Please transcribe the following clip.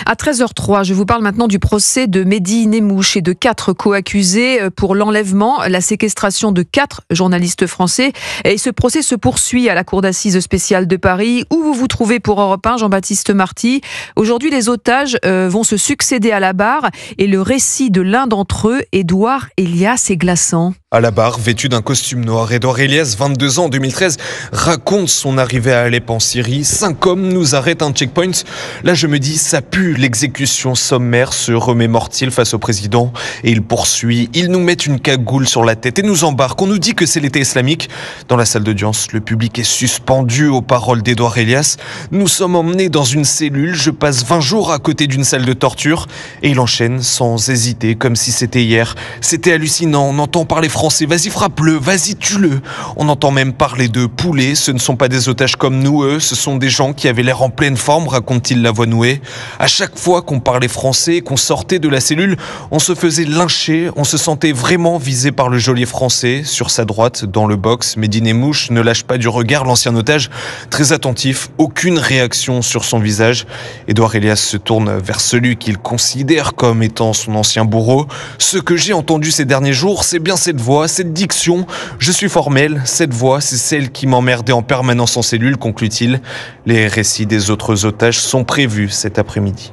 À 13h03, je vous parle maintenant du procès de Mehdi Nemmouche et de 4 co-accusés pour l'enlèvement, la séquestration de 4 journalistes français. Et ce procès se poursuit à la cour d'assises spéciale de Paris, où vous vous trouvez pour Europe 1, Jean-Baptiste Marty. Aujourd'hui, les otages vont se succéder à la barre et le récit de l'un d'entre eux, Édouard Elias, est glaçant. À la barre, vêtu d'un costume noir, Édouard Elias, 22 ans en 2013, raconte son arrivée à Alep en Syrie. 5 hommes nous arrêtent à un checkpoint. Là, je me dis, ça pue l'exécution sommaire, se remémore-t-il face au président. Et il poursuit. Ils nous mettent une cagoule sur la tête et nous embarquent. On nous dit que c'est l'État islamique. Dans la salle d'audience, le public est suspendu aux paroles d'Édouard Elias. Nous sommes emmenés dans une cellule. Je passe 20 jours à côté d'une salle de torture. Et il enchaîne sans hésiter, comme si c'était hier. C'était hallucinant. On entend parler français. Vas-y, frappe-le, vas-y, tue-le. On entend même parler de poulets. Ce ne sont pas des otages comme nous, eux. Ce sont des gens qui avaient l'air en pleine forme, raconte-t-il la voix nouée. À chaque fois qu'on parlait français, qu'on sortait de la cellule, on se faisait lyncher. On se sentait vraiment visé par le geôlier français. Sur sa droite, dans le box, Mehdi Nemmouche ne lâche pas du regard l'ancien otage, très attentif. Aucune réaction sur son visage. Édouard Elias se tourne vers celui qu'il considère comme étant son ancien bourreau. Ce que j'ai entendu ces derniers jours, c'est bien cette voix, cette diction. Je suis formel, cette voix, c'est celle qui m'emmerdait en permanence en cellule, conclut-il. Les récits des autres otages sont prévus cet après-midi.